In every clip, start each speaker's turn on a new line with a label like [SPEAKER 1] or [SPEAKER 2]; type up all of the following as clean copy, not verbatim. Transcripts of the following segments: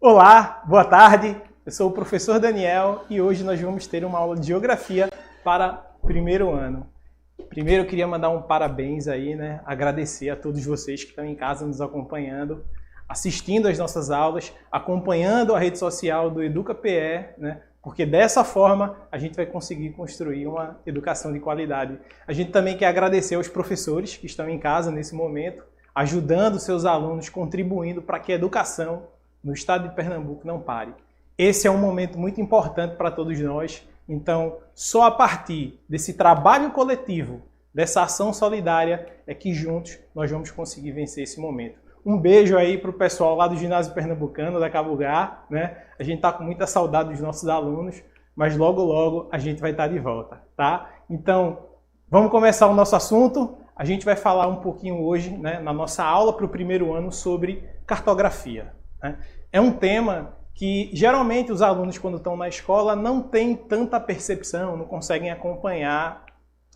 [SPEAKER 1] Olá, boa tarde. Eu sou o professor Daniel e hoje nós vamos ter uma aula de geografia para primeiro ano. Primeiro eu queria mandar um parabéns aí, agradecer a todos vocês que estão em casa nos acompanhando, assistindo às nossas aulas, acompanhando a rede social do EducaPE, porque dessa forma a gente vai conseguir construir uma educação de qualidade. A gente também quer agradecer aos professores que estão em casa nesse momento, ajudando seus alunos, contribuindo para que a educação no estado de Pernambuco não pare. Esse é um momento muito importante para todos nós, então só a partir desse trabalho coletivo, dessa ação solidária, é que juntos nós vamos conseguir vencer esse momento. Um beijo aí para o pessoal lá do Ginásio Pernambucano, da Cabugá, A gente está com muita saudade dos nossos alunos, mas logo logo a gente vai estar de volta, tá? Então, vamos começar o nosso assunto. A gente vai falar um pouquinho hoje, na nossa aula para o primeiro ano, sobre cartografia. É um tema que geralmente os alunos, quando estão na escola, não têm tanta percepção, não conseguem acompanhar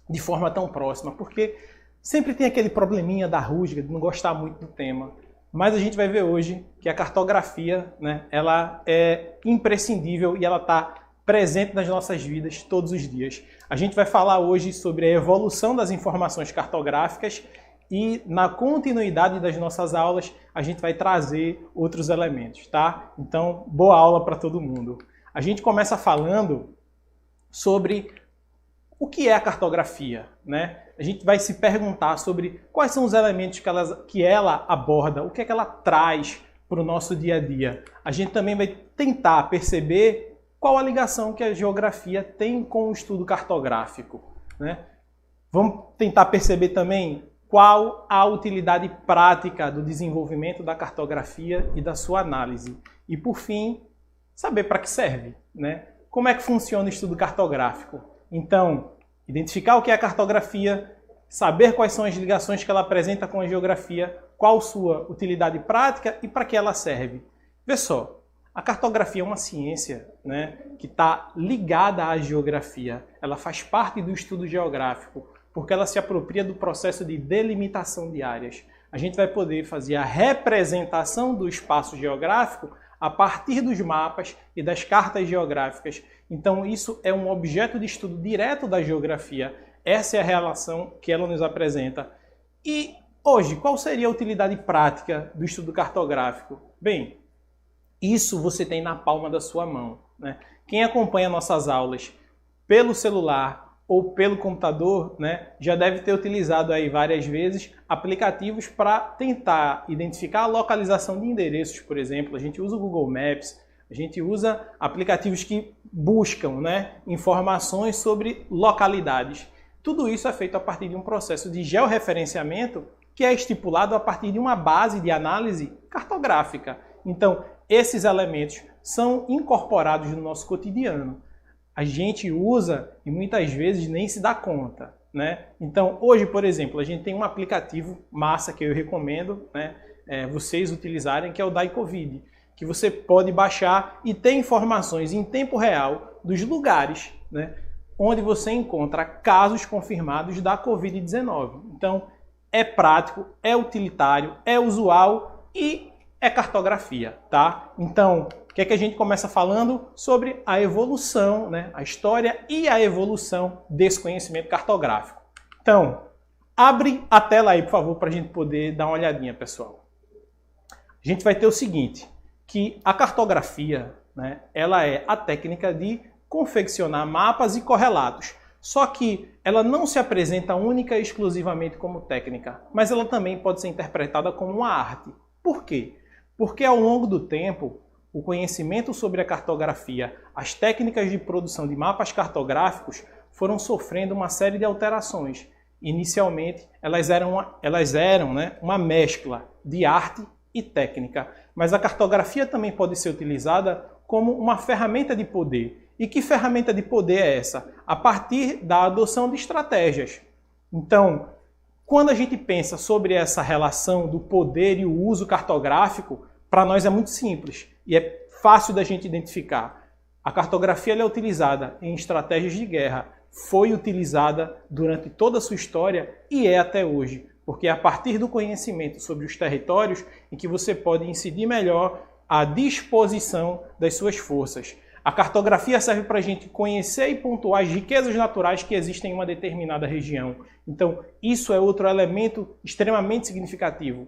[SPEAKER 1] de forma tão próxima, porque sempre tem aquele probleminha da rusga, de não gostar muito do tema. Mas a gente vai ver hoje que a cartografia, ela é imprescindível e ela está presente nas nossas vidas todos os dias. A gente vai falar hoje sobre a evolução das informações cartográficas e na continuidade das nossas aulas a gente vai trazer outros elementos, tá? Então, boa aula para todo mundo. A gente começa falando sobre o que é a cartografia, A gente vai se perguntar sobre quais são os elementos que ela aborda, o que é que ela traz para o nosso dia a dia. A gente também vai tentar perceber qual a ligação que a geografia tem com o estudo cartográfico, Vamos tentar perceber também qual a utilidade prática do desenvolvimento da cartografia e da sua análise. E, por fim, saber para que serve, Como é que funciona o estudo cartográfico? Então, identificar o que é a cartografia, saber quais são as ligações que ela apresenta com a geografia, qual sua utilidade prática e para que ela serve. Vê só, a cartografia é uma ciência que está ligada à geografia. Ela faz parte do estudo geográfico, porque ela se apropria do processo de delimitação de áreas. A gente vai poder fazer a representação do espaço geográfico a partir dos mapas e das cartas geográficas. Então isso é um objeto de estudo direto da geografia. Essa é a relação que ela nos apresenta. E hoje, qual seria a utilidade prática do estudo cartográfico? Bem, isso você tem na palma da sua mão. Quem acompanha nossas aulas pelo celular ou pelo computador, já deve ter utilizado aí várias vezes aplicativos para tentar identificar a localização de endereços, por exemplo. A gente usa o Google Maps, a gente usa aplicativos que buscam informações sobre localidades. Tudo isso é feito a partir de um processo de georreferenciamento que é estipulado a partir de uma base de análise cartográfica. Então, esses elementos são incorporados no nosso cotidiano. A gente usa e muitas vezes nem se dá conta, Então, hoje, por exemplo, a gente tem um aplicativo massa que eu recomendo vocês utilizarem, que é o DaiCovid, que você pode baixar e ter informações em tempo real dos lugares onde você encontra casos confirmados da Covid-19. Então, é prático, é utilitário, é usual e é cartografia, tá? Então, o que é que a gente começa falando? Sobre a evolução, a história e a evolução desse conhecimento cartográfico. Então, abre a tela aí, por favor, para a gente poder dar uma olhadinha, pessoal. A gente vai ter o seguinte, que a cartografia, ela é a técnica de confeccionar mapas e correlatos. Só que ela não se apresenta única e exclusivamente como técnica, mas ela também pode ser interpretada como uma arte. Por quê? Porque ao longo do tempo, o conhecimento sobre a cartografia, as técnicas de produção de mapas cartográficos foram sofrendo uma série de alterações. Inicialmente, elas eram uma mescla de arte e técnica, mas a cartografia também pode ser utilizada como uma ferramenta de poder. E que ferramenta de poder é essa? A partir da adoção de estratégias. Então, quando a gente pensa sobre essa relação do poder e o uso cartográfico, para nós é muito simples e é fácil da gente identificar. A cartografia é utilizada em estratégias de guerra, foi utilizada durante toda a sua história e é até hoje, porque é a partir do conhecimento sobre os territórios em que você pode incidir melhor à disposição das suas forças. A cartografia serve para a gente conhecer e pontuar as riquezas naturais que existem em uma determinada região. Então, isso é outro elemento extremamente significativo.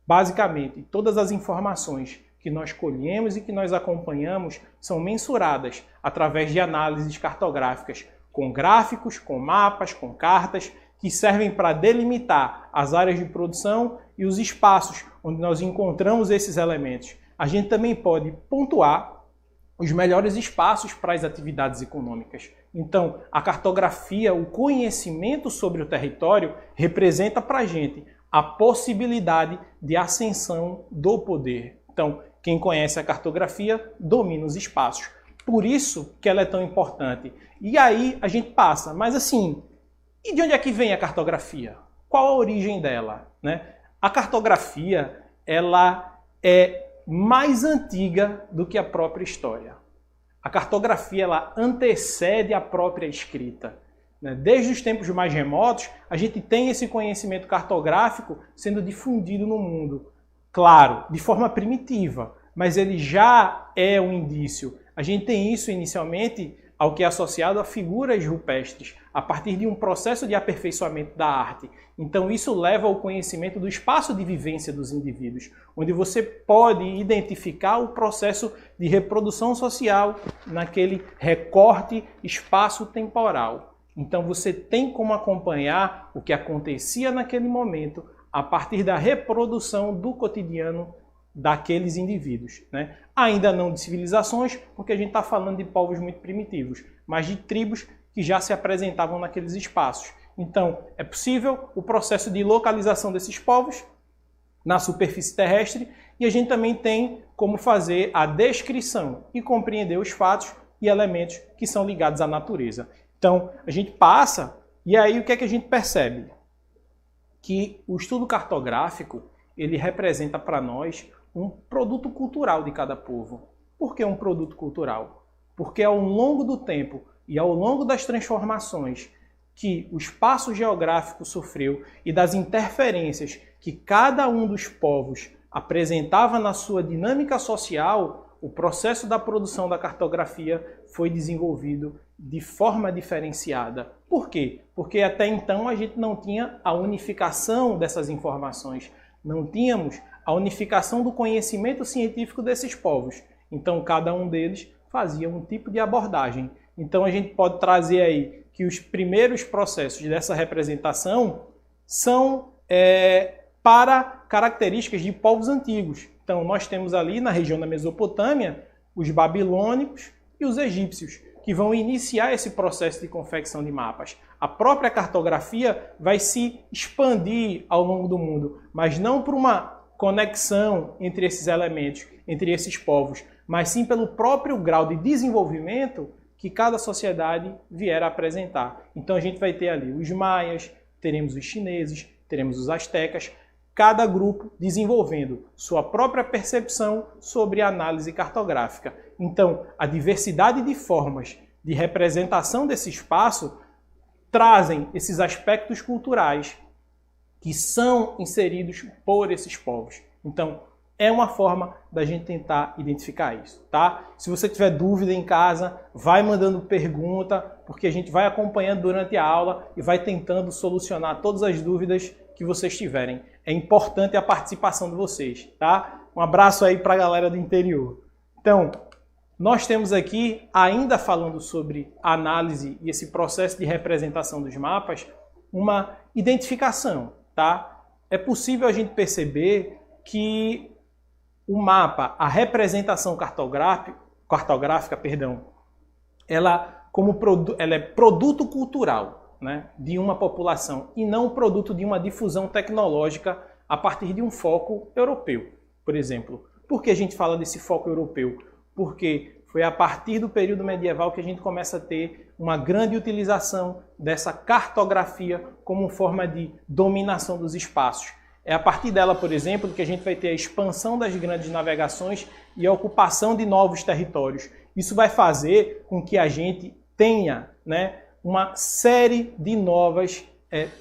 [SPEAKER 1] Basicamente, todas as informações que nós colhemos e que nós acompanhamos são mensuradas através de análises cartográficas, com gráficos, com mapas, com cartas, que servem para delimitar as áreas de produção e os espaços onde nós encontramos esses elementos. A gente também pode pontuar os melhores espaços para as atividades econômicas. Então, a cartografia, o conhecimento sobre o território, representa para a gente a possibilidade de ascensão do poder. Então, quem conhece a cartografia domina os espaços. Por isso que ela é tão importante. E aí a gente passa, mas assim, e de onde é que vem a cartografia? Qual a origem dela, né? A cartografia, ela é mais antiga do que a própria história. A cartografia, ela antecede a própria escrita. Desde os tempos mais remotos, a gente tem esse conhecimento cartográfico sendo difundido no mundo. Claro, de forma primitiva, mas ele já é um indício. A gente tem isso inicialmente ao que é associado a figuras rupestres, a partir de um processo de aperfeiçoamento da arte. Então isso leva ao conhecimento do espaço de vivência dos indivíduos, onde você pode identificar o processo de reprodução social naquele recorte espaço-temporal. Então você tem como acompanhar o que acontecia naquele momento a partir da reprodução do cotidiano daqueles indivíduos, né? Ainda não de civilizações, porque a gente está falando de povos muito primitivos, mas de tribos que já se apresentavam naqueles espaços. Então, é possível o processo de localização desses povos na superfície terrestre e a gente também tem como fazer a descrição e compreender os fatos e elementos que são ligados à natureza. Então, a gente passa e aí o que é que a gente percebe? Que o estudo cartográfico, ele representa para nós um produto cultural de cada povo. Por que um produto cultural? Porque ao longo do tempo e ao longo das transformações que o espaço geográfico sofreu e das interferências que cada um dos povos apresentava na sua dinâmica social, o processo da produção da cartografia foi desenvolvido de forma diferenciada. Por quê? Porque até então a gente não tinha a unificação dessas informações, não tínhamos a unificação do conhecimento científico desses povos. Então, cada um deles fazia um tipo de abordagem. Então, a gente pode trazer aí que os primeiros processos dessa representação são para características de povos antigos. Então, nós temos ali na região da Mesopotâmia os babilônicos e os egípcios, que vão iniciar esse processo de confecção de mapas. A própria cartografia vai se expandir ao longo do mundo, mas não por uma conexão entre esses elementos, entre esses povos, mas sim pelo próprio grau de desenvolvimento que cada sociedade vier a apresentar. Então a gente vai ter ali os maias, teremos os chineses, teremos os astecas, cada grupo desenvolvendo sua própria percepção sobre a análise cartográfica. Então, a diversidade de formas de representação desse espaço trazem esses aspectos culturais que são inseridos por esses povos. Então, é uma forma da gente tentar identificar isso, tá? Se você tiver dúvida em casa, vai mandando pergunta, porque a gente vai acompanhando durante a aula e vai tentando solucionar todas as dúvidas que vocês tiverem. É importante a participação de vocês, tá? Um abraço aí para a galera do interior. Então, nós temos aqui, ainda falando sobre análise e esse processo de representação dos mapas, uma identificação, tá? É possível a gente perceber que o mapa, a representação cartográfica, ela é produto cultural, né, de uma população e não produto de uma difusão tecnológica a partir de um foco europeu, por exemplo. Por que a gente fala desse foco europeu? Porque foi a partir do período medieval que a gente começa a ter uma grande utilização dessa cartografia como forma de dominação dos espaços. É a partir dela, por exemplo, que a gente vai ter a expansão das grandes navegações e a ocupação de novos territórios. Isso vai fazer com que a gente tenha, né, uma série de novas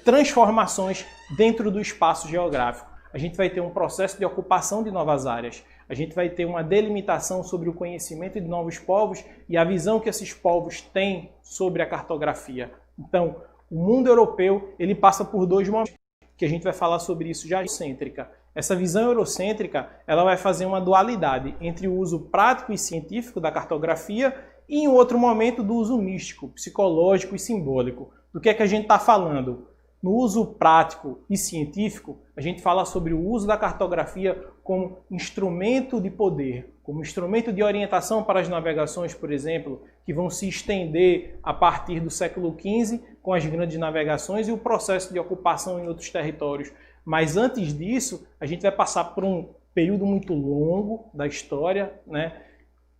[SPEAKER 1] transformações dentro do espaço geográfico. A gente vai ter um processo de ocupação de novas áreas. A gente vai ter uma delimitação sobre o conhecimento de novos povos e a visão que esses povos têm sobre a cartografia. Então, o mundo europeu ele passa por dois momentos, que a gente vai falar sobre isso já eurocêntrica. Essa visão eurocêntrica ela vai fazer uma dualidade entre o uso prático e científico da cartografia e, em outro momento, do uso místico, psicológico e simbólico. Do que é que a gente está falando? No uso prático e científico, a gente fala sobre o uso da cartografia como instrumento de poder, como instrumento de orientação para as navegações, por exemplo, que vão se estender a partir do século XV com as grandes navegações e o processo de ocupação em outros territórios. Mas antes disso, a gente vai passar por um período muito longo da história, né,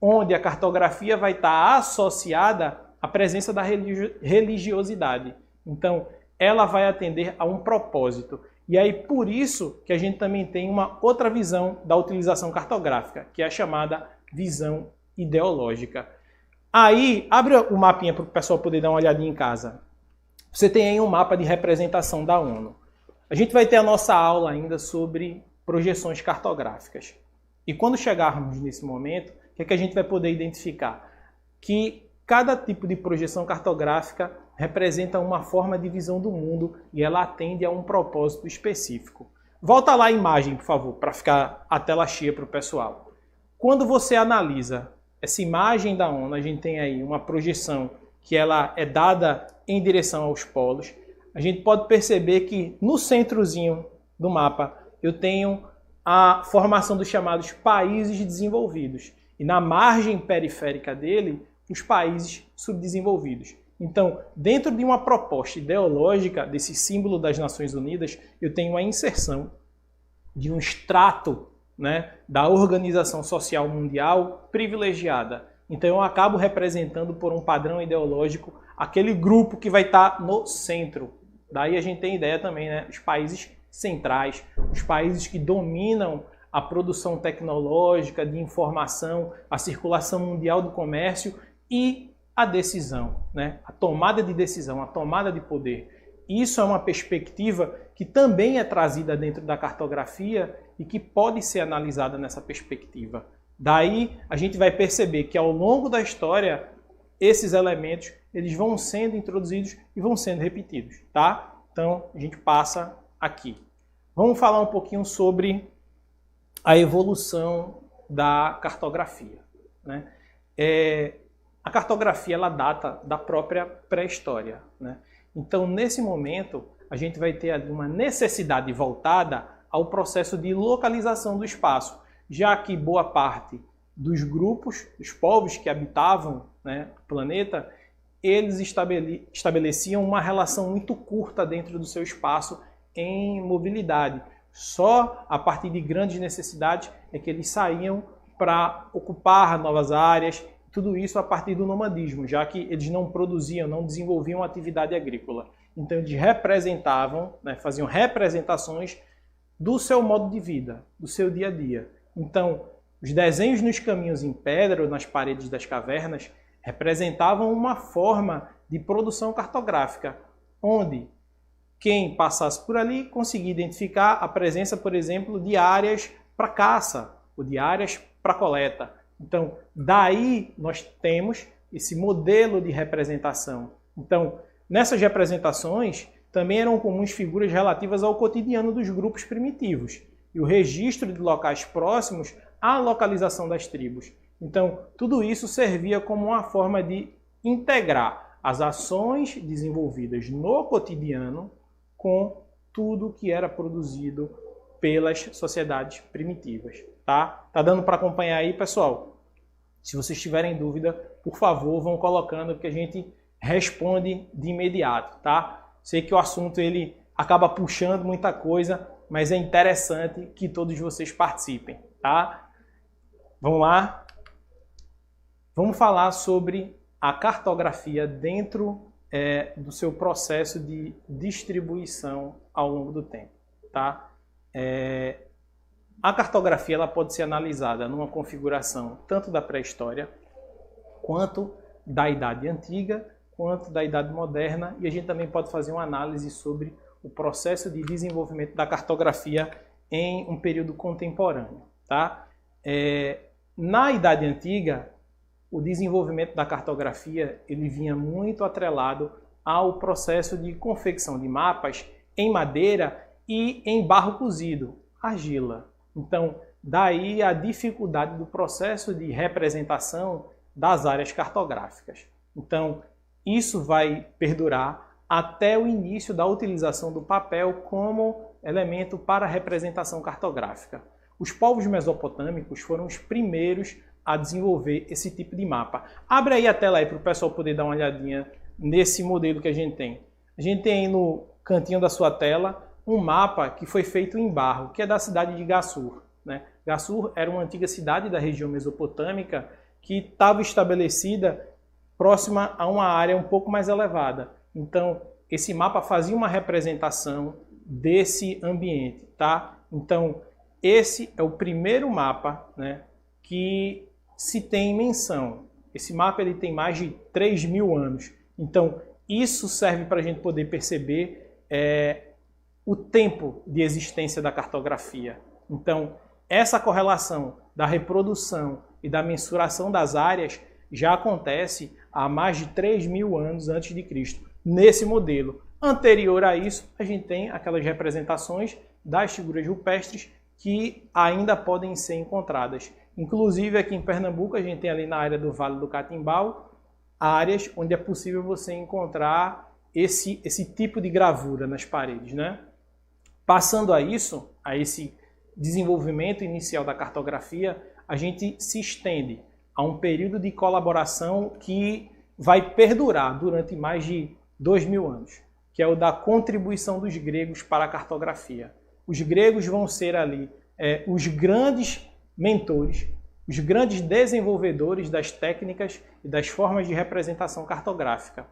[SPEAKER 1] onde a cartografia vai estar associada à presença da religiosidade. Então, ela vai atender a um propósito. E aí, por isso que a gente também tem uma outra visão da utilização cartográfica, que é a chamada visão ideológica. Aí, abre o mapinha para o pessoal poder dar uma olhadinha em casa. Você tem aí um mapa de representação da ONU. A gente vai ter a nossa aula ainda sobre projeções cartográficas. E quando chegarmos nesse momento, o que é que a gente vai poder identificar? Que cada tipo de projeção cartográfica representa uma forma de visão do mundo e ela atende a um propósito específico. Volta lá a imagem, por favor, para ficar a tela cheia para o pessoal. Quando você analisa essa imagem da ONU, a gente tem aí uma projeção que ela é dada em direção aos polos. A gente pode perceber que no centrozinho do mapa eu tenho a formação dos chamados países desenvolvidos e na margem periférica dele os países subdesenvolvidos. Então, dentro de uma proposta ideológica desse símbolo das Nações Unidas, eu tenho a inserção de um extrato, né, da Organização Social Mundial privilegiada. Então, eu acabo representando por um padrão ideológico aquele grupo que vai estar no centro. Daí a gente tem ideia também, né, os países centrais, os países que dominam a produção tecnológica, de informação, a circulação mundial do comércio e a decisão, né? A tomada de decisão, a tomada de poder. Isso é uma perspectiva que também é trazida dentro da cartografia e que pode ser analisada nessa perspectiva. Daí a gente vai perceber que ao longo da história esses elementos eles vão sendo introduzidos e vão sendo repetidos, tá? Então a gente passa aqui. Vamos falar um pouquinho sobre a evolução da cartografia, né? A cartografia ela data da própria pré-história, né? Então, nesse momento, a gente vai ter ali uma necessidade voltada ao processo de localização do espaço, já que boa parte dos grupos, dos povos que habitavam, né, o planeta, eles estabeleciam uma relação muito curta dentro do seu espaço em mobilidade. Só a partir de grandes necessidades é que eles saíam para ocupar novas áreas. Tudo isso a partir do nomadismo, já que eles não produziam, não desenvolviam atividade agrícola. Então eles representavam, né, faziam representações do seu modo de vida, do seu dia a dia. Então, os desenhos nos caminhos em pedra ou nas paredes das cavernas representavam uma forma de produção cartográfica, onde quem passasse por ali conseguia identificar a presença, por exemplo, de áreas para caça ou de áreas para coleta. Então, daí nós temos esse modelo de representação. Então, nessas representações também eram comuns figuras relativas ao cotidiano dos grupos primitivos e o registro de locais próximos à localização das tribos. Então, tudo isso servia como uma forma de integrar as ações desenvolvidas no cotidiano com tudo que era produzido pelas sociedades primitivas. Tá dando para acompanhar aí, pessoal? Se vocês tiverem dúvida, por favor, vão colocando que a gente responde de imediato, tá? Sei que o assunto ele acaba puxando muita coisa, mas é interessante que todos vocês participem, tá? Vamos lá? Vamos falar sobre a cartografia dentro do seu processo de distribuição ao longo do tempo, tá? A cartografia ela pode ser analisada numa configuração tanto da pré-história, quanto da Idade Antiga, quanto da Idade Moderna, e a gente também pode fazer uma análise sobre o processo de desenvolvimento da cartografia em um período contemporâneo. Tá? Na Idade Antiga, o desenvolvimento da cartografia ele vinha muito atrelado ao processo de confecção de mapas em madeira e em barro cozido, argila. Então, daí a dificuldade do processo de representação das áreas cartográficas. Então, isso vai perdurar até o início da utilização do papel como elemento para a representação cartográfica. Os povos mesopotâmicos foram os primeiros a desenvolver esse tipo de mapa. Abre aí a tela aí para o pessoal poder dar uma olhadinha nesse modelo que a gente tem. A gente tem aí no cantinho da sua tela um mapa que foi feito em barro, que é da cidade de Gassur, né? Gassur era uma antiga cidade da região mesopotâmica que estava estabelecida próxima a uma área um pouco mais elevada. Então, esse mapa fazia uma representação desse ambiente, tá? Então, esse é o primeiro mapa, né, que se tem menção. Esse mapa ele tem mais de 3.000 anos. Então, isso serve para a gente poder perceber o tempo de existência da cartografia. Então, essa correlação da reprodução e da mensuração das áreas já acontece há mais de 3.000 anos antes de Cristo, nesse modelo. Anterior a isso, a gente tem aquelas representações das figuras rupestres que ainda podem ser encontradas. Inclusive aqui em Pernambuco, a gente tem ali na área do Vale do Catimbau, áreas onde é possível você encontrar esse tipo de gravura nas paredes, né? Passando a isso, a esse desenvolvimento inicial da cartografia, a gente se estende a um período de colaboração que vai perdurar durante mais de 2.000 anos, que é o da contribuição dos gregos para a cartografia. Os gregos vão ser ali os grandes mentores, os grandes desenvolvedores das técnicas e das formas de representação cartográfica.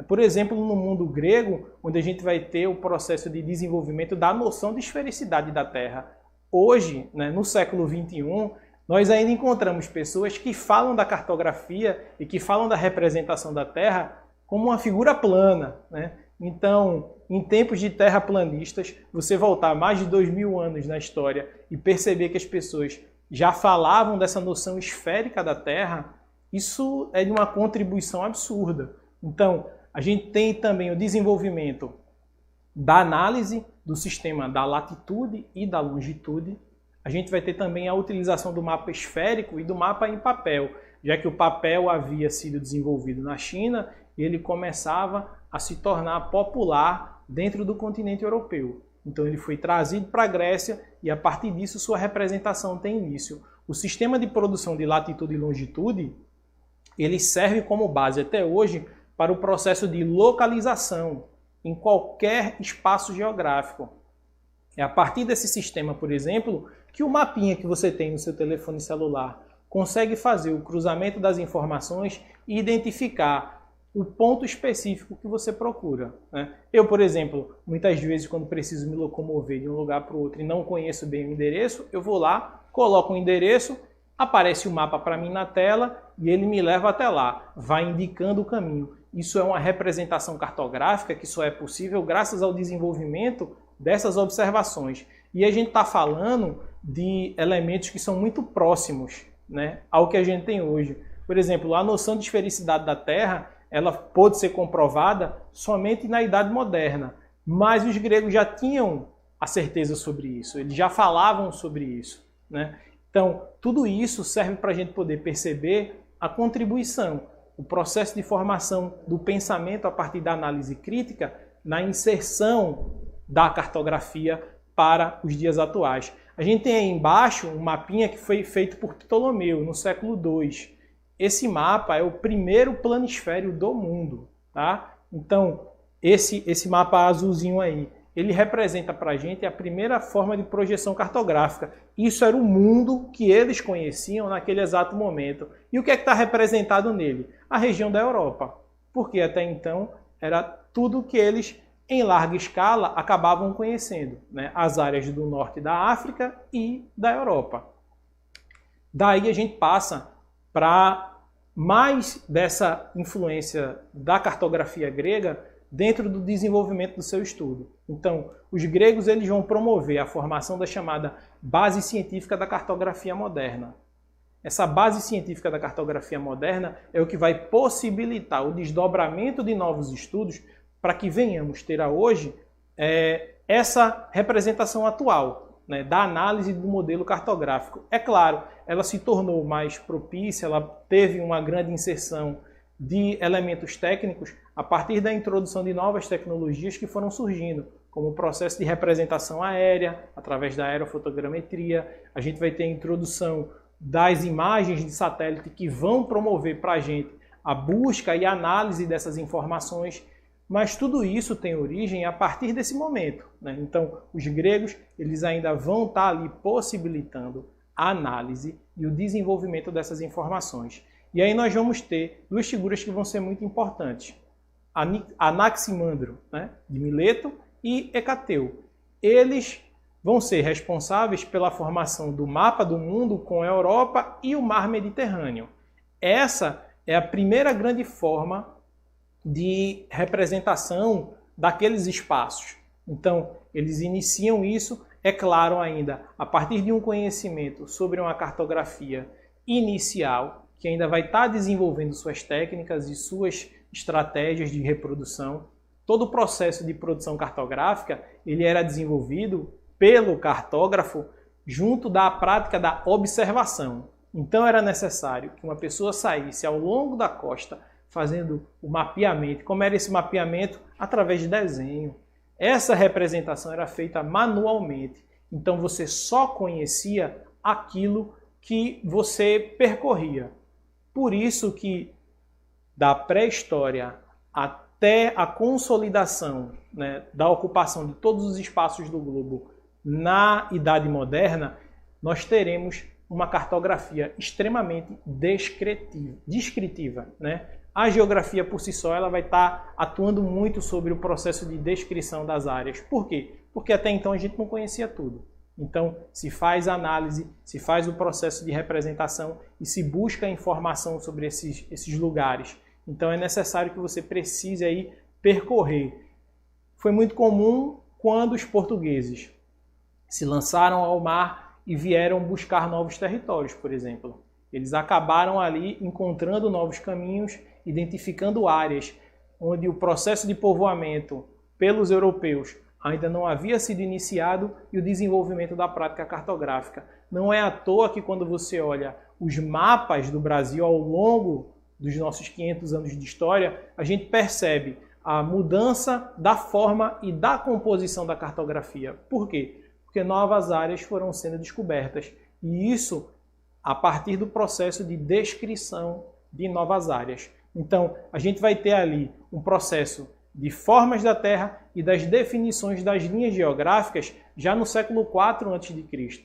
[SPEAKER 1] Por exemplo, no mundo grego, onde a gente vai ter o processo de desenvolvimento da noção de esfericidade da Terra. Hoje, né, no século XXI, nós ainda encontramos pessoas que falam da cartografia e que falam da representação da Terra como uma figura plana, né? Então, em tempos de terraplanistas, você voltar mais de 2.000 anos na história e perceber que as pessoas já falavam dessa noção esférica da Terra, isso é de uma contribuição absurda. Então, a gente tem também o desenvolvimento da análise do sistema da latitude e da longitude. A gente vai ter também a utilização do mapa esférico e do mapa em papel, já que o papel havia sido desenvolvido na China e ele começava a se tornar popular dentro do continente europeu. Então ele foi trazido para a Grécia e a partir disso sua representação tem início. O sistema de produção de latitude e longitude, ele serve como base até hoje para o processo de localização em qualquer espaço geográfico. É a partir desse sistema, por exemplo, que o mapinha que você tem no seu telefone celular consegue fazer o cruzamento das informações e identificar o ponto específico que você procura, né? Eu, por exemplo, muitas vezes quando preciso me locomover de um lugar para o outro e não conheço bem o endereço, eu vou lá, coloco o endereço, aparece o mapa para mim na tela e ele me leva até lá, vai indicando o caminho. Isso é uma representação cartográfica que só é possível graças ao desenvolvimento dessas observações. E a gente está falando de elementos que são muito próximos, né, ao que a gente tem hoje. Por exemplo, a noção de esfericidade da Terra, ela pôde ser comprovada somente na Idade Moderna, mas os gregos já tinham a certeza sobre isso, eles já falavam sobre isso, né? Então, tudo isso serve para a gente poder perceber a contribuição, o processo de formação do pensamento a partir da análise crítica na inserção da cartografia para os dias atuais. A gente tem aí embaixo um mapinha que foi feito por Ptolomeu no século II. Esse mapa é o primeiro planisfério do mundo, tá? Então, esse mapa azulzinho aí, ele representa para a gente a primeira forma de projeção cartográfica. Isso era o mundo que eles conheciam naquele exato momento. E o que é que está representado nele? A região da Europa. Porque até então era tudo que eles, em larga escala, acabavam conhecendo, né? As áreas do norte da África e da Europa. Daí a gente passa para mais dessa influência da cartografia grega dentro do desenvolvimento do seu estudo. Então, os gregos eles vão promover a formação da chamada base científica da cartografia moderna. Essa base científica da cartografia moderna é o que vai possibilitar o desdobramento de novos estudos para que venhamos ter hoje essa representação atual, né, da análise do modelo cartográfico. É claro, ela se tornou mais propícia, ela teve uma grande inserção de elementos técnicos a partir da introdução de novas tecnologias que foram surgindo, como o processo de representação aérea, através da aerofotogrametria. A gente vai ter a introdução das imagens de satélite que vão promover para a gente a busca e a análise dessas informações, mas tudo isso tem origem a partir desse momento, né? Então, os gregos eles ainda vão estar ali possibilitando a análise e o desenvolvimento dessas informações. E aí nós vamos ter duas figuras que vão ser muito importantes. Anaximandro, né, de Mileto, e Hecateu. Eles vão ser responsáveis pela formação do mapa do mundo com a Europa e o Mar Mediterrâneo. Essa é a primeira grande forma de representação daqueles espaços. Então, eles iniciam isso, é claro ainda, a partir de um conhecimento sobre uma cartografia inicial, que ainda vai estar desenvolvendo suas técnicas e suas estratégias de reprodução. Todo o processo de produção cartográfica ele era desenvolvido pelo cartógrafo junto da prática da observação. Então era necessário que uma pessoa saísse ao longo da costa fazendo o mapeamento. Como era esse mapeamento? Através de desenho. Essa representação era feita manualmente. Então você só conhecia aquilo que você percorria. Por isso que da pré-história até a consolidação, né, da ocupação de todos os espaços do globo na Idade Moderna, nós teremos uma cartografia extremamente descritiva, né? A geografia por si só ela vai estar atuando muito sobre o processo de descrição das áreas. Por quê? Porque até então a gente não conhecia tudo. Então, se faz análise, se faz o processo de representação e se busca informação sobre esses lugares. Então, é necessário que você precise aí percorrer. Foi muito comum quando os portugueses se lançaram ao mar e vieram buscar novos territórios, por exemplo. Eles acabaram ali encontrando novos caminhos, identificando áreas onde o processo de povoamento pelos europeus ainda não havia sido iniciado e o desenvolvimento da prática cartográfica. Não é à toa que quando você olha os mapas do Brasil ao longo dos nossos 500 anos de história, a gente percebe a mudança da forma e da composição da cartografia. Por quê? Porque novas áreas foram sendo descobertas. E isso a partir do processo de descrição de novas áreas. Então, a gente vai ter ali um processo de formas da Terra e das definições das linhas geográficas já no século IV a.C.,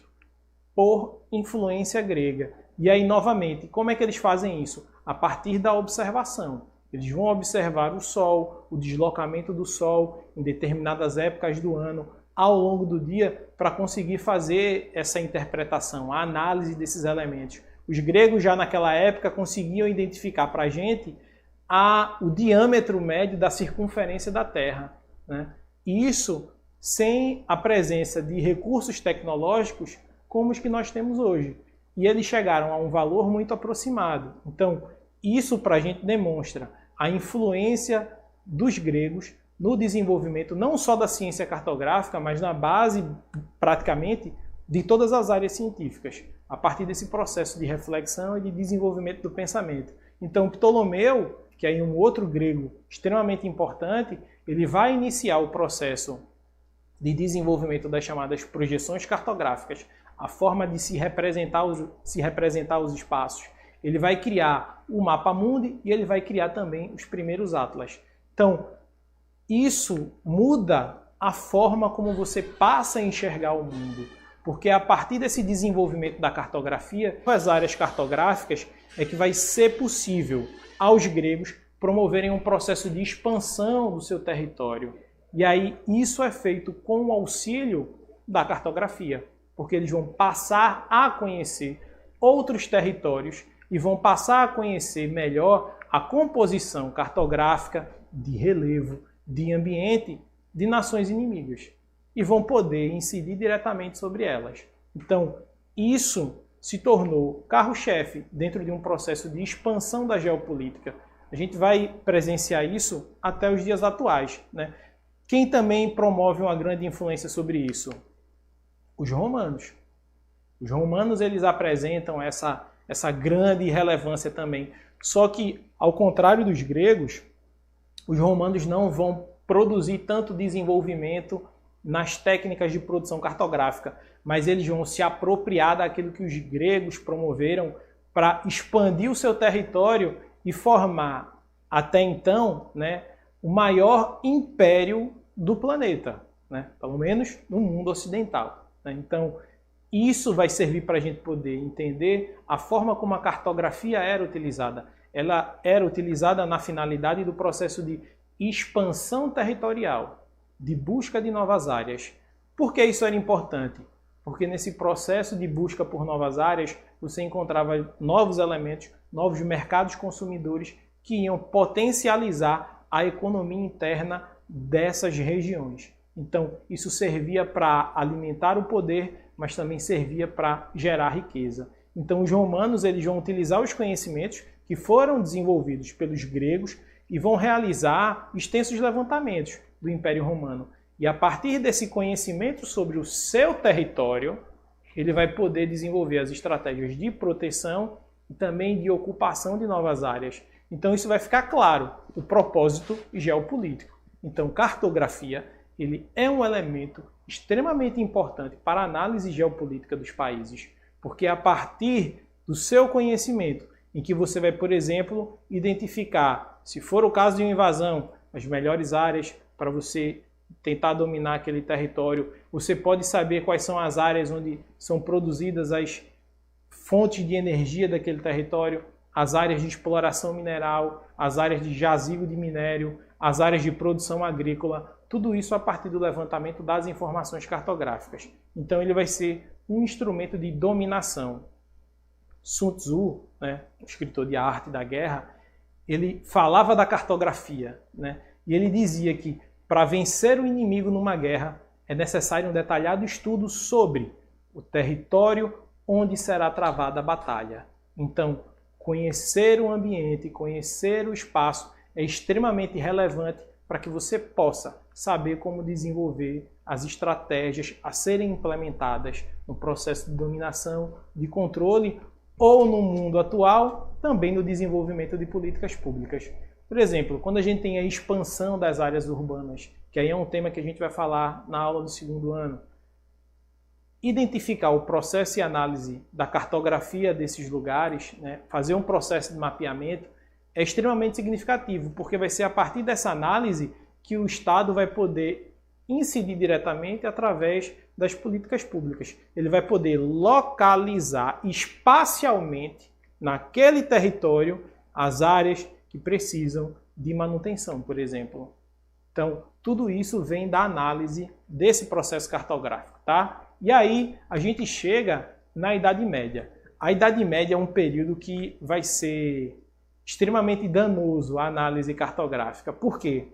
[SPEAKER 1] por influência grega. E aí, novamente, como é que eles fazem isso? A partir da observação. Eles vão observar o Sol, o deslocamento do Sol em determinadas épocas do ano, ao longo do dia, para conseguir fazer essa interpretação, a análise desses elementos. Os gregos já naquela época conseguiam identificar para a gente o diâmetro médio da circunferência da Terra, né? Isso sem a presença de recursos tecnológicos como os que nós temos hoje. E eles chegaram a um valor muito aproximado. Então, isso para a gente demonstra a influência dos gregos no desenvolvimento não só da ciência cartográfica, mas na base, praticamente, de todas as áreas científicas, a partir desse processo de reflexão e de desenvolvimento do pensamento. Então, Ptolomeu, que é um outro grego extremamente importante, ele vai iniciar o processo de desenvolvimento das chamadas projeções cartográficas, a forma de se representar os espaços. Ele vai criar o mapa mundi e ele vai criar também os primeiros atlas. Então, isso muda a forma como você passa a enxergar o mundo, porque a partir desse desenvolvimento da cartografia, as áreas cartográficas, é que vai ser possível aos gregos promoverem um processo de expansão do seu território. E aí isso é feito com o auxílio da cartografia, porque eles vão passar a conhecer outros territórios e vão passar a conhecer melhor a composição cartográfica de relevo, de ambiente de nações inimigas e vão poder incidir diretamente sobre elas. Então, isso se tornou carro-chefe dentro de um processo de expansão da geopolítica. A gente vai presenciar isso até os dias atuais, né? Quem também promove uma grande influência sobre isso? Os romanos. Os romanos, eles apresentam essa grande relevância também. Só que, ao contrário dos gregos, os romanos não vão produzir tanto desenvolvimento nas técnicas de produção cartográfica, mas eles vão se apropriar daquilo que os gregos promoveram para expandir o seu território e formar, até então, né, o maior império do planeta, né, pelo menos no mundo ocidental, né? Então, isso vai servir para a gente poder entender a forma como a cartografia era utilizada. Ela era utilizada na finalidade do processo de expansão territorial, de busca de novas áreas. Por que isso era importante? Porque nesse processo de busca por novas áreas, você encontrava novos elementos, novos mercados consumidores que iam potencializar a economia interna dessas regiões. Então, isso servia para alimentar o poder, mas também servia para gerar riqueza. Então, os romanos, eles vão utilizar os conhecimentos que foram desenvolvidos pelos gregos e vão realizar extensos levantamentos do Império Romano. E a partir desse conhecimento sobre o seu território, ele vai poder desenvolver as estratégias de proteção e também de ocupação de novas áreas. Então, isso vai ficar claro, o propósito geopolítico. Então, cartografia, ele é um elemento extremamente importante para a análise geopolítica dos países, porque é a partir do seu conhecimento em que você vai, por exemplo, identificar, se for o caso de uma invasão, as melhores áreas para você tentar dominar aquele território. Você pode saber quais são as áreas onde são produzidas as fontes de energia daquele território, as áreas de exploração mineral, as áreas de jazigo de minério, as áreas de produção agrícola, tudo isso a partir do levantamento das informações cartográficas. Então ele vai ser um instrumento de dominação. Sun Tzu, né, escritor de A Arte da Guerra, ele falava da cartografia, né, e ele dizia que para vencer o inimigo numa guerra é necessário um detalhado estudo sobre o território onde será travada a batalha. Então, conhecer o ambiente, conhecer o espaço é extremamente relevante para que você possa saber como desenvolver as estratégias a serem implementadas no processo de dominação, de controle ou no mundo atual, também no desenvolvimento de políticas públicas. Por exemplo, quando a gente tem a expansão das áreas urbanas, que aí é um tema que a gente vai falar na aula do segundo ano, identificar o processo e análise da cartografia desses lugares, né, fazer um processo de mapeamento, é extremamente significativo, porque vai ser a partir dessa análise que o Estado vai poder incidir diretamente através das políticas públicas. Ele vai poder localizar espacialmente naquele território as áreas que precisam de manutenção, por exemplo. Então, tudo isso vem da análise desse processo cartográfico, tá? E aí, a gente chega na Idade Média. A Idade Média é um período que vai ser extremamente danoso à análise cartográfica. Por quê?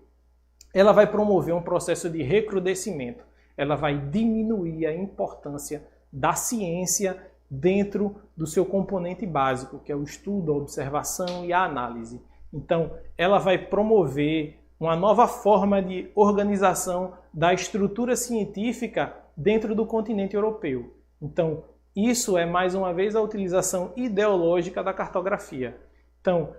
[SPEAKER 1] Ela vai promover um processo de recrudescimento. Ela vai diminuir a importância da ciência dentro do seu componente básico, que é o estudo, a observação e a análise. Então, ela vai promover uma nova forma de organização da estrutura científica dentro do continente europeu. Então, isso é, mais uma vez, a utilização ideológica da cartografia. Então,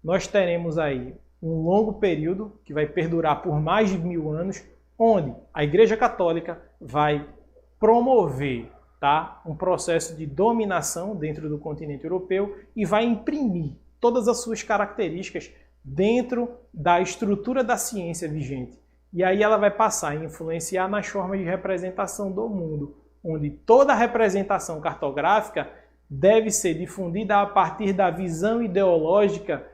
[SPEAKER 1] nós teremos aí um longo período, que vai perdurar por mais de 1000 anos, onde a Igreja Católica vai promover, tá, um processo de dominação dentro do continente europeu e vai imprimir todas as suas características dentro da estrutura da ciência vigente. E aí ela vai passar a influenciar nas formas de representação do mundo, onde toda a representação cartográfica deve ser difundida a partir da visão ideológica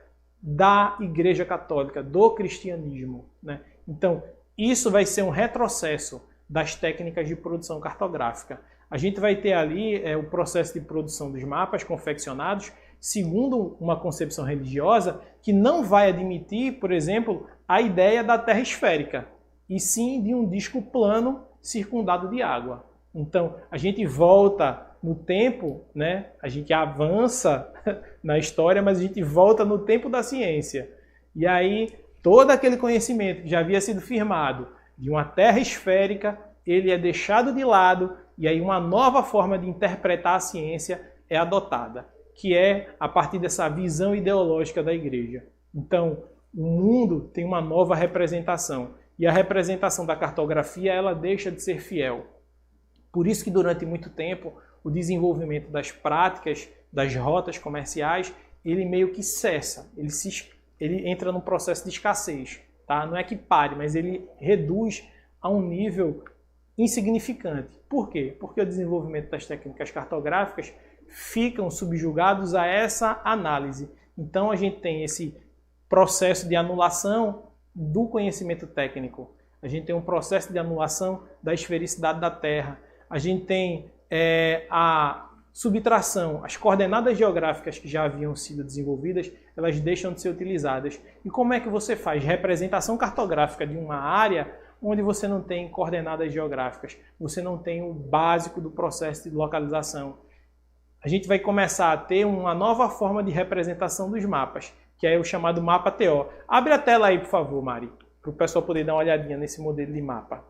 [SPEAKER 1] da Igreja Católica, do cristianismo, né? Então, isso vai ser um retrocesso das técnicas de produção cartográfica. A gente vai ter ali o processo de produção dos mapas confeccionados, segundo uma concepção religiosa que não vai admitir, por exemplo, a ideia da Terra esférica, e sim de um disco plano circundado de água. Então, a gente volta no tempo, né? A gente avança na história, mas a gente volta no tempo da ciência. E aí, todo aquele conhecimento que já havia sido firmado de uma Terra esférica, ele é deixado de lado, e aí uma nova forma de interpretar a ciência é adotada, que é a partir dessa visão ideológica da igreja. Então, o mundo tem uma nova representação, e a representação da cartografia, ela deixa de ser fiel. Por isso que durante muito tempo, o desenvolvimento das práticas, das rotas comerciais, ele meio que cessa, ele entra num processo de escassez. Tá? Não é que pare, mas ele reduz a um nível insignificante. Por quê? Porque o desenvolvimento das técnicas cartográficas ficam subjugados a essa análise. Então a gente tem esse processo de anulação do conhecimento técnico. A gente tem um processo de anulação da esfericidade da Terra. A gente tem a subtração, as coordenadas geográficas que já haviam sido desenvolvidas, elas deixam de ser utilizadas. E como é que você faz representação cartográfica de uma área onde você não tem coordenadas geográficas? Você não tem o básico do processo de localização. A gente vai começar a ter uma nova forma de representação dos mapas, que é o chamado mapa TO. Abre a tela aí, por favor, Mari, para o pessoal poder dar uma olhadinha nesse modelo de mapa.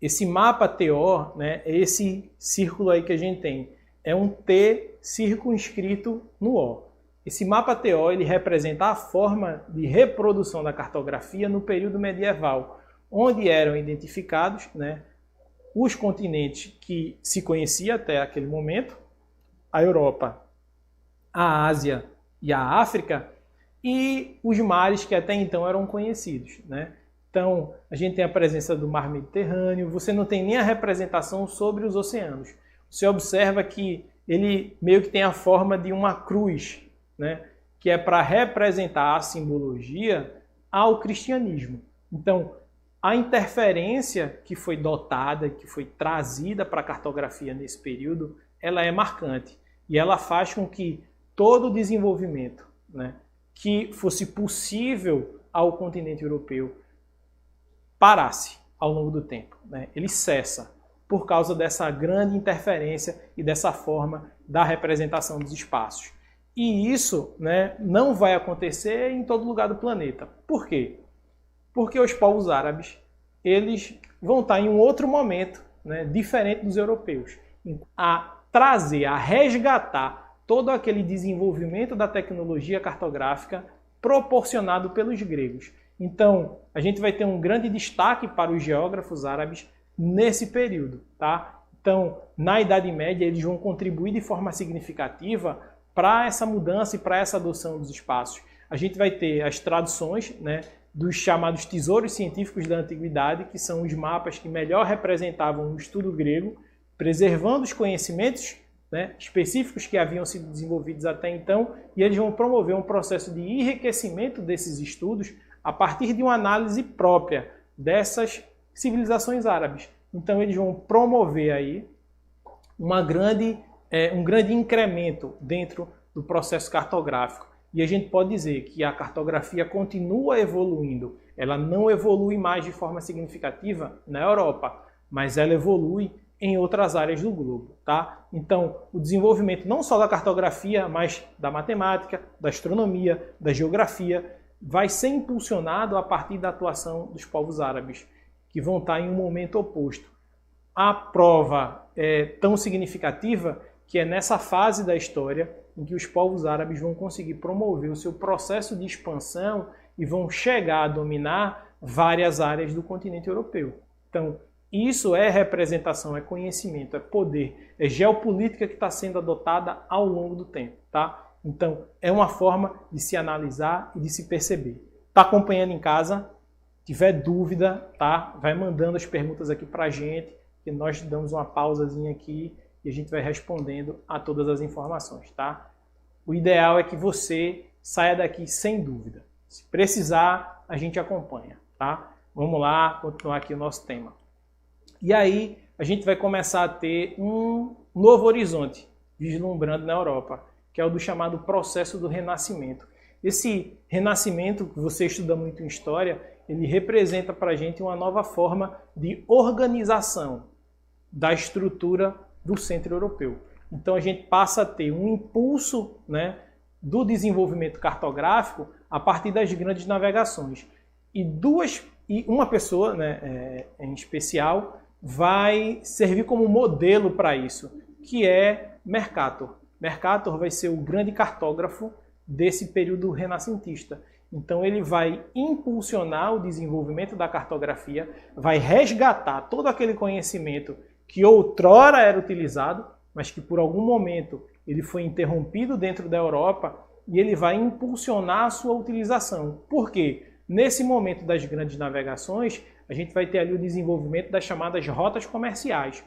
[SPEAKER 1] Esse mapa TO, né, é esse círculo aí que a gente tem. É um T circunscrito no O. Esse mapa TO ele representa a forma de reprodução da cartografia no período medieval, onde eram identificados, né, os continentes que se conhecia até aquele momento, a Europa, a Ásia e a África, e os mares que até então eram conhecidos, né? Então, a gente tem a presença do mar Mediterrâneo, você não tem nem a representação sobre os oceanos. Você observa que ele meio que tem a forma de uma cruz, né? Que é para representar a simbologia ao cristianismo. Então, a interferência que foi dotada, que foi trazida para a cartografia nesse período, ela é marcante. E ela faz com que todo o desenvolvimento, né, que fosse possível ao continente europeu parasse ao longo do tempo, né? Ele cessa por causa dessa grande interferência e dessa forma da representação dos espaços. E isso, né, não vai acontecer em todo lugar do planeta. Por quê? Porque os povos árabes eles vão estar em um outro momento, né, diferente dos europeus, a trazer, a resgatar todo aquele desenvolvimento da tecnologia cartográfica proporcionado pelos gregos. Então, a gente vai ter um grande destaque para os geógrafos árabes nesse período, tá? Então, na Idade Média, eles vão contribuir de forma significativa para essa mudança e para essa adoção dos espaços. A gente vai ter as traduções, né, dos chamados tesouros científicos da antiguidade, que são os mapas que melhor representavam o estudo grego, preservando os conhecimentos, né, específicos que haviam sido desenvolvidos até então, e eles vão promover um processo de enriquecimento desses estudos a partir de uma análise própria dessas civilizações árabes. Então eles vão promover aí um grande incremento dentro do processo cartográfico. E a gente pode dizer que a cartografia continua evoluindo. Ela não evolui mais de forma significativa na Europa, mas ela evolui em outras áreas do globo, tá? Então, o desenvolvimento não só da cartografia, mas da matemática, da astronomia, da geografia, vai ser impulsionado a partir da atuação dos povos árabes, que vão estar em um momento oposto. A prova é tão significativa que é nessa fase da história em que os povos árabes vão conseguir promover o seu processo de expansão e vão chegar a dominar várias áreas do continente europeu. Então, isso é representação, é conhecimento, é poder, é geopolítica que está sendo adotada ao longo do tempo, tá? Então, é uma forma de se analisar e de se perceber. Está acompanhando em casa? Tiver dúvida, tá? Vai mandando as perguntas aqui para a gente, que nós damos uma pausazinha aqui e a gente vai respondendo a todas as informações, tá? O ideal é que você saia daqui sem dúvida. Se precisar, a gente acompanha, tá? Vamos lá, continuar aqui o nosso tema. E aí, a gente vai começar a ter um novo horizonte vislumbrando na Europa, que é o do chamado processo do renascimento. Esse renascimento, que você estuda muito em história, ele representa para a gente uma nova forma de organização da estrutura do centro europeu. Então a gente passa a ter um impulso, né, do desenvolvimento cartográfico a partir das grandes navegações. E uma pessoa, né, em especial vai servir como modelo para isso, que é Mercator. Mercator vai ser o grande cartógrafo desse período renascentista. Então ele vai impulsionar o desenvolvimento da cartografia, vai resgatar todo aquele conhecimento que outrora era utilizado, mas que por algum momento ele foi interrompido dentro da Europa, e ele vai impulsionar a sua utilização. Por quê? Nesse momento das grandes navegações, a gente vai ter ali o desenvolvimento das chamadas rotas comerciais.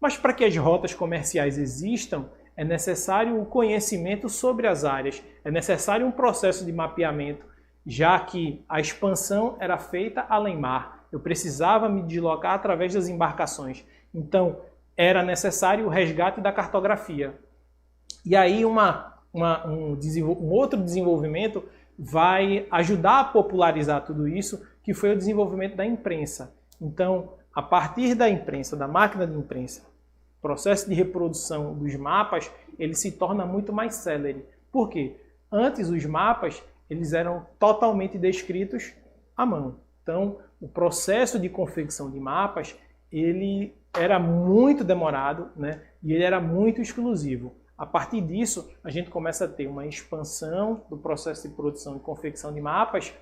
[SPEAKER 1] Mas para que as rotas comerciais existam, é necessário o conhecimento sobre as áreas, é necessário um processo de mapeamento, já que a expansão era feita além mar. Eu precisava me deslocar através das embarcações. Então, era necessário o resgate da cartografia. E aí um outro desenvolvimento vai ajudar a popularizar tudo isso, que foi o desenvolvimento da imprensa. Então, a partir da imprensa, da máquina de imprensa, o processo de reprodução dos mapas, ele se torna muito mais célere. Por quê? Antes, os mapas eles eram totalmente descritos à mão. Então, o processo de confecção de mapas ele era muito demorado, né? E ele era muito exclusivo. A partir disso, a gente começa a ter uma expansão do processo de produção e confecção de mapas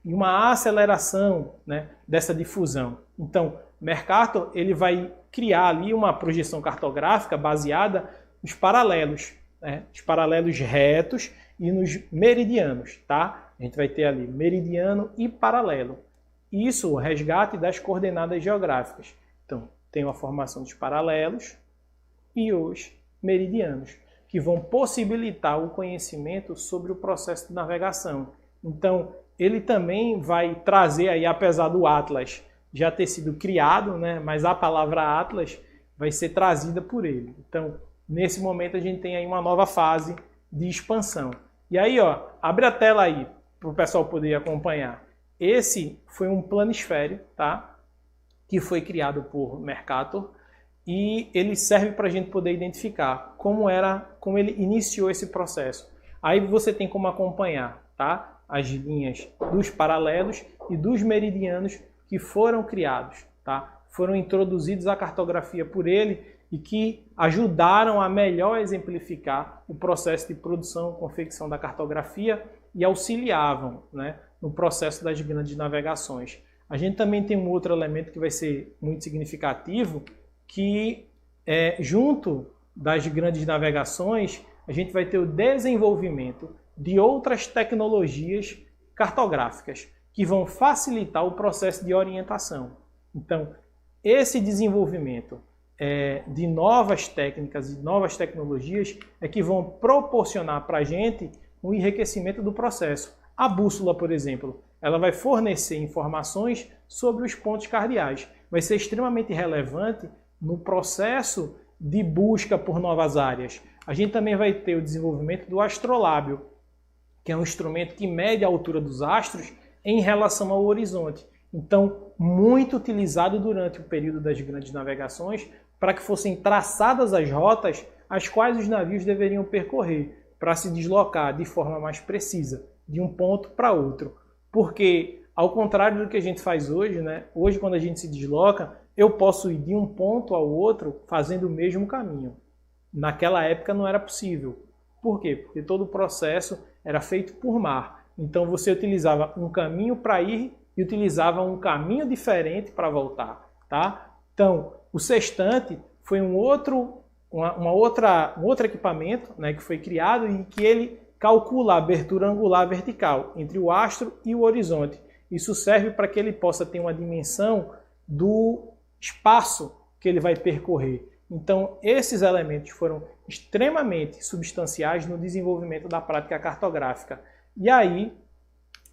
[SPEAKER 1] e uma aceleração, né, dessa difusão. Então, Mercator ele vai criar ali uma projeção cartográfica baseada nos paralelos, né, os paralelos retos e nos meridianos, tá? A gente vai ter ali meridiano e paralelo. Isso, o resgate das coordenadas geográficas. Então, tem a formação dos paralelos e os meridianos, que vão possibilitar o conhecimento sobre o processo de navegação. Então, ele também vai trazer aí, apesar do Atlas já ter sido criado, né, mas a palavra Atlas vai ser trazida por ele. Então, nesse momento a gente tem aí uma nova fase de expansão. E aí, ó, abre a tela aí para o pessoal poder acompanhar. Esse foi um planisfério, tá? Que foi criado por Mercator e ele serve para a gente poder identificar como ele iniciou esse processo. Aí você tem como acompanhar, tá? As linhas dos paralelos e dos meridianos que foram criados, tá? Foram introduzidos à cartografia por ele e que ajudaram a melhor exemplificar o processo de produção e confecção da cartografia e auxiliavam, né, no processo das grandes navegações. A gente também tem um outro elemento que vai ser muito significativo, que junto das grandes navegações, a gente vai ter o desenvolvimento de outras tecnologias cartográficas que vão facilitar o processo de orientação. Então, esse desenvolvimento de novas técnicas e novas tecnologias é que vão proporcionar para a gente um enriquecimento do processo. A bússola, por exemplo, ela vai fornecer informações sobre os pontos cardeais. Vai ser extremamente relevante no processo de busca por novas áreas. A gente também vai ter o desenvolvimento do astrolábio, que é um instrumento que mede a altura dos astros em relação ao horizonte. Então, muito utilizado durante o período das grandes navegações para que fossem traçadas as rotas as quais os navios deveriam percorrer para se deslocar de forma mais precisa de um ponto para outro. Porque, ao contrário do que a gente faz hoje, né? Hoje, quando a gente se desloca, eu posso ir de um ponto ao outro fazendo o mesmo caminho. Naquela época não era possível. Por quê? Porque todo o processo era feito por mar. Então você utilizava um caminho para ir e utilizava um caminho diferente para voltar, tá? Então, o sextante foi um outro equipamento, né, que foi criado e que ele calcula a abertura angular vertical entre o astro e o horizonte. Isso serve para que ele possa ter uma dimensão do espaço que ele vai percorrer. Então, esses elementos foram extremamente substanciais no desenvolvimento da prática cartográfica. E aí,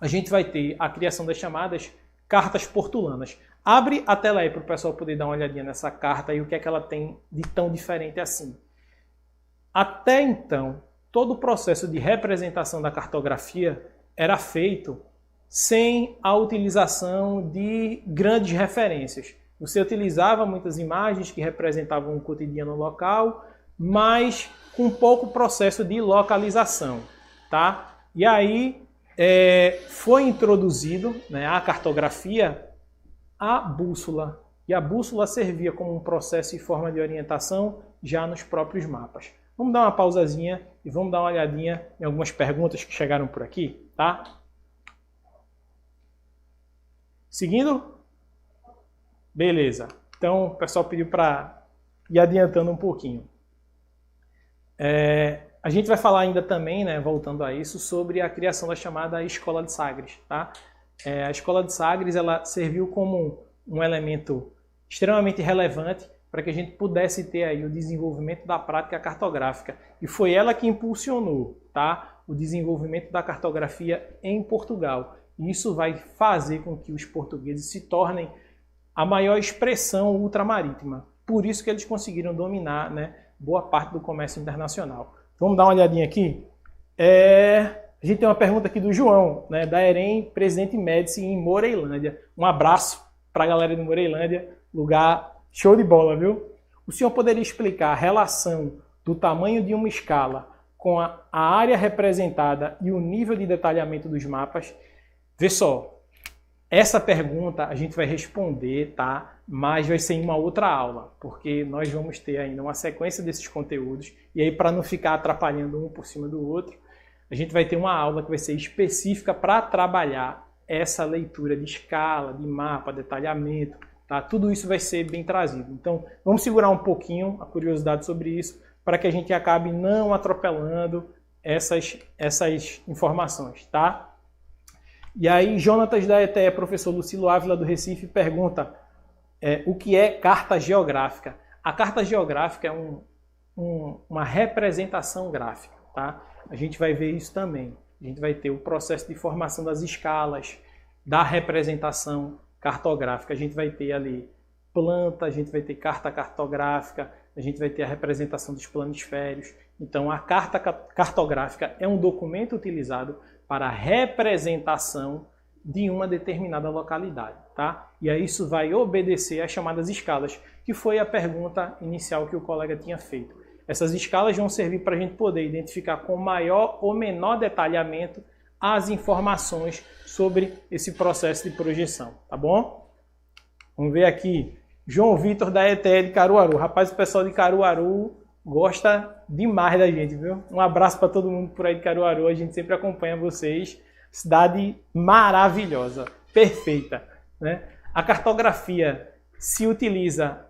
[SPEAKER 1] a gente vai ter a criação das chamadas cartas portulanas. Abre a tela aí para o pessoal poder dar uma olhadinha nessa carta e o que é que ela tem de tão diferente assim. Até então, todo o processo de representação da cartografia era feito sem a utilização de grandes referências. Você utilizava muitas imagens que representavam o cotidiano local, mas com pouco processo de localização, tá? E aí foi introduzido, né, a cartografia, a bússola. E a bússola servia como um processo e forma de orientação já nos próprios mapas. Vamos dar uma pausazinha e vamos dar uma olhadinha em algumas perguntas que chegaram por aqui, tá? Seguindo? Beleza. Então, o pessoal pediu para ir adiantando um pouquinho. A gente vai falar ainda também, né, voltando a isso, sobre a criação da chamada Escola de Sagres, tá? A Escola de Sagres, ela serviu como um elemento extremamente relevante para que a gente pudesse ter aí o desenvolvimento da prática cartográfica. E foi ela que impulsionou, tá, o desenvolvimento da cartografia em Portugal. E isso vai fazer com que os portugueses se tornem a maior expressão ultramarítima. Por isso que eles conseguiram dominar, né, boa parte do comércio internacional. Vamos dar uma olhadinha aqui? A gente tem uma pergunta aqui do João, né, da EREM Presidente Médici em Moreilândia. Um abraço para a galera de Moreilândia, lugar show de bola, viu? O senhor poderia explicar a relação do tamanho de uma escala com a área representada e o nível de detalhamento dos mapas? Vê só, essa pergunta a gente vai responder, tá? Mas vai ser em uma outra aula, porque nós vamos ter ainda uma sequência desses conteúdos, e aí para não ficar atrapalhando um por cima do outro, a gente vai ter uma aula que vai ser específica para trabalhar essa leitura de escala, de mapa, detalhamento, tá? Tudo isso vai ser bem trazido. Então, vamos segurar um pouquinho a curiosidade sobre isso, para que a gente acabe não atropelando essas informações, tá? E aí, Jonatas da ETE, professor Lucilo Ávila do Recife, pergunta o que é carta geográfica. A carta geográfica é uma representação gráfica, tá? A gente vai ver isso também. A gente vai ter o processo de formação das escalas, da representação cartográfica. A gente vai ter ali planta, a gente vai ter carta cartográfica, a gente vai ter a representação dos planisférios. Então, a carta cartográfica é um documento utilizado para a representação de uma determinada localidade, tá? E aí isso vai obedecer às chamadas escalas, que foi a pergunta inicial que o colega tinha feito. Essas escalas vão servir para a gente poder identificar com maior ou menor detalhamento as informações sobre esse processo de projeção, tá bom? Vamos ver aqui. João Vitor da ETE de Caruaru. Rapaz, o pessoal de Caruaru gosta demais da gente, viu? Um abraço para todo mundo por aí de Caruaru. A gente sempre acompanha vocês. Cidade maravilhosa, perfeita, né? A cartografia se utiliza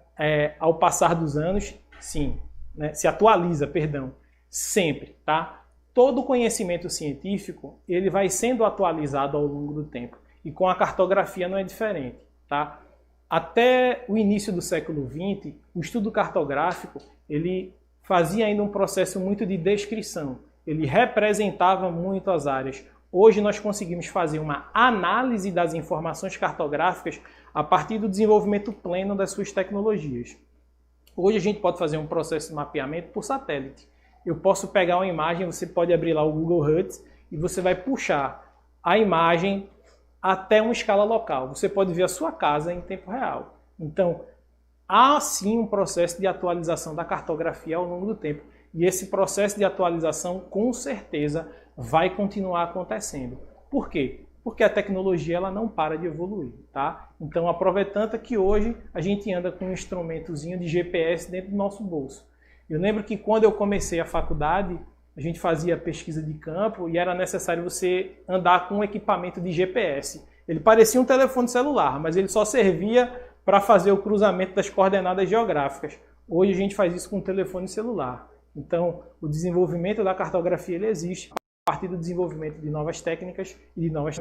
[SPEAKER 1] ao passar dos anos, sim, né? Se atualiza, perdão, sempre, tá? Todo conhecimento científico, ele vai sendo atualizado ao longo do tempo. E com a cartografia não é diferente, tá? Até o início do século XX, o estudo cartográfico, ele fazia ainda um processo muito de descrição. Ele representava muito as áreas. Hoje nós conseguimos fazer uma análise das informações cartográficas a partir do desenvolvimento pleno das suas tecnologias. Hoje a gente pode fazer um processo de mapeamento por satélite. Eu posso pegar uma imagem, você pode abrir lá o Google Earth e você vai puxar a imagem até uma escala local. Você pode ver a sua casa em tempo real. Então, há sim um processo de atualização da cartografia ao longo do tempo. E esse processo de atualização, com certeza, vai continuar acontecendo. Por quê? Porque a tecnologia ela não para de evoluir, tá? Então, aproveitando que hoje a gente anda com um instrumentozinho de GPS dentro do nosso bolso. Eu lembro que quando eu comecei a faculdade, a gente fazia pesquisa de campo e era necessário você andar com um equipamento de GPS. Ele parecia um telefone celular, mas ele só servia para fazer o cruzamento das coordenadas geográficas. Hoje a gente faz isso com um telefone celular. Então, o desenvolvimento da cartografia ele existe a partir do desenvolvimento de novas técnicas e de novas...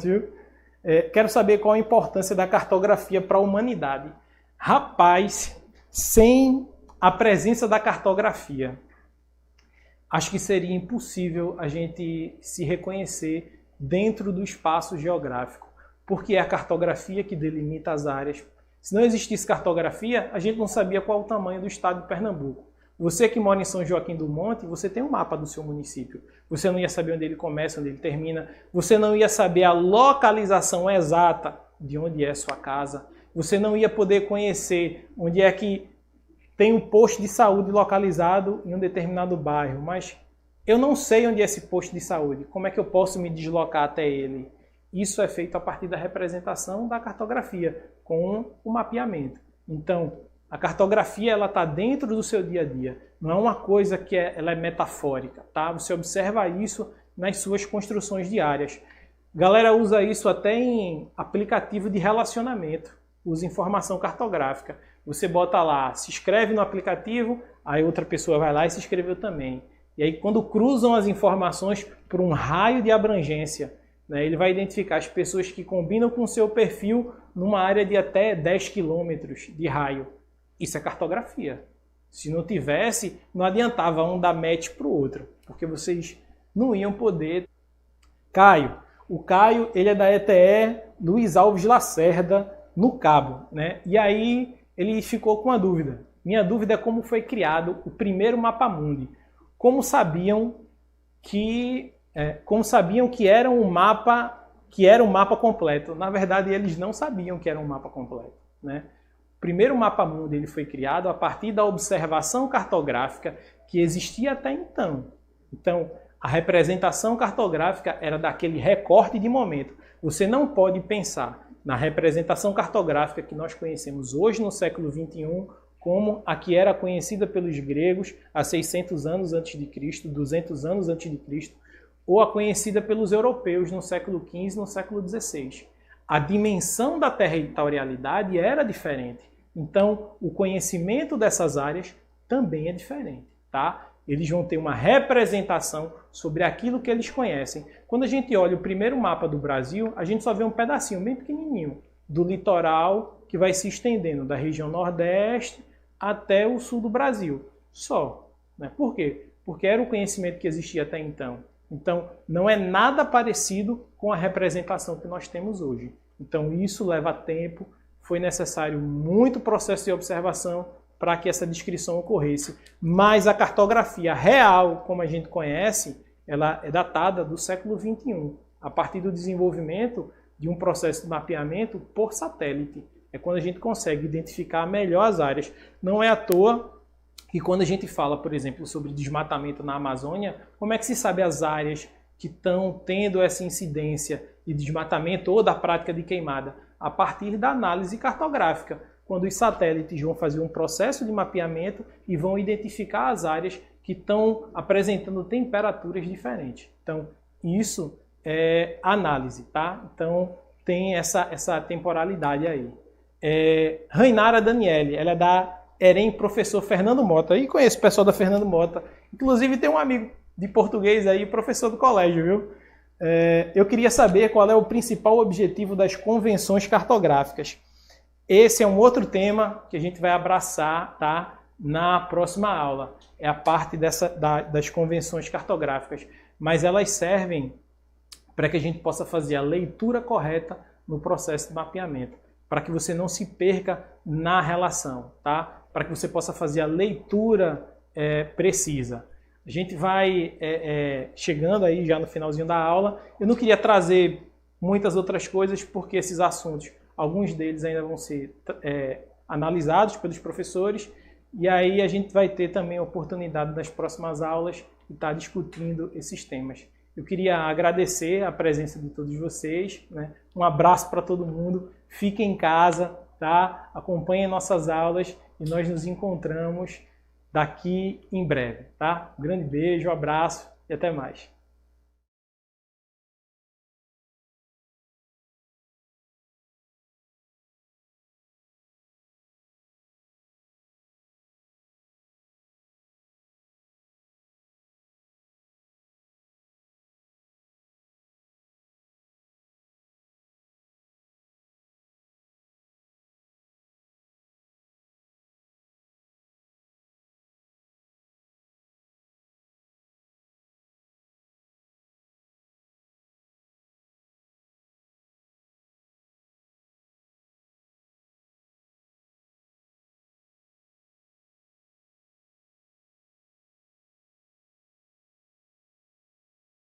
[SPEAKER 1] Quero saber qual a importância da cartografia para a humanidade. Rapaz, sem a presença da cartografia, acho que seria impossível a gente se reconhecer dentro do espaço geográfico, porque é a cartografia que delimita as áreas. Se não existisse cartografia, a gente não sabia qual o tamanho do estado de Pernambuco. Você que mora em São Joaquim do Monte, você tem um mapa do seu município. Você não ia saber onde ele começa, onde ele termina. Você não ia saber a localização exata de onde é sua casa. Você não ia poder conhecer onde é que tem um posto de saúde localizado em um determinado bairro. Mas eu não sei onde é esse posto de saúde. Como é que eu posso me deslocar até ele? Isso é feito a partir da representação da cartografia, com o mapeamento. Então, a cartografia ela está dentro do seu dia a dia. Não é uma coisa que ela é metafórica, tá? Você observa isso nas suas construções diárias. Galera usa isso até em aplicativo de relacionamento. Usa informação cartográfica. Você bota lá, se inscreve no aplicativo, aí outra pessoa vai lá e se inscreveu também. E aí quando cruzam as informações por um raio de abrangência, né, ele vai identificar as pessoas que combinam com o seu perfil numa área de até 10 quilômetros de raio. Isso é cartografia. Se não tivesse, não adiantava um dar match para o outro, porque vocês não iam poder. Caio. O Caio, ele é da ETE Luiz Alves Lacerda, no Cabo, né? E aí ele ficou com uma dúvida. Minha dúvida é como foi criado o primeiro Mapamundi. Como sabiam que era um mapa completo? Na verdade, eles não sabiam que era um mapa completo, né? O primeiro Mapamundi ele foi criado a partir da observação cartográfica que existia até então. Então, a representação cartográfica era daquele recorte de momento. Você não pode pensar na representação cartográfica que nós conhecemos hoje no século XXI como a que era conhecida pelos gregos há 600 anos antes de Cristo, 200 anos antes de Cristo, ou a conhecida pelos europeus no século XV, no século XVI. A dimensão da territorialidade era diferente. Então, o conhecimento dessas áreas também é diferente, tá? Eles vão ter uma representação sobre aquilo que eles conhecem. Quando a gente olha o primeiro mapa do Brasil, a gente só vê um pedacinho bem pequenininho do litoral que vai se estendendo da região nordeste até o sul do Brasil. Só. Né? Por quê? Porque era o conhecimento que existia até então. Então, não é nada parecido com a representação que nós temos hoje. Então, isso leva tempo, foi necessário muito processo de observação para que essa descrição ocorresse. Mas a cartografia real, como a gente conhece, ela é datada do século XXI, a partir do desenvolvimento de um processo de mapeamento por satélite. É quando a gente consegue identificar melhor as áreas. Não é à toa que quando a gente fala, por exemplo, sobre desmatamento na Amazônia, como é que se sabe as áreas que estão tendo essa incidência de desmatamento ou da prática de queimada? A partir da análise cartográfica, quando os satélites vão fazer um processo de mapeamento e vão identificar as áreas que estão apresentando temperaturas diferentes. Então, isso é análise, tá? Então, tem essa temporalidade aí. Rainara Daniele, ela é da EREM Professor Fernando Mota. E conheço o pessoal da Fernando Mota. Inclusive, tem um amigo de português aí, professor do colégio, viu? Eu queria saber qual é o principal objetivo das convenções cartográficas. Esse é um outro tema que a gente vai abraçar, tá, na próxima aula. É a parte das convenções cartográficas. Mas elas servem para que a gente possa fazer a leitura correta no processo de mapeamento. Para que você não se perca na relação, tá? Para que você possa fazer a leitura precisa. A gente vai chegando aí já no finalzinho da aula. Eu não queria trazer muitas outras coisas porque esses assuntos, alguns deles ainda vão ser analisados pelos professores e aí a gente vai ter também a oportunidade nas próximas aulas de estar discutindo esses temas. Eu queria agradecer a presença de todos vocês, né? Um abraço para todo mundo, fiquem em casa, tá? Acompanhem nossas aulas e nós nos encontramos daqui em breve, tá? Um grande beijo, um abraço e até mais.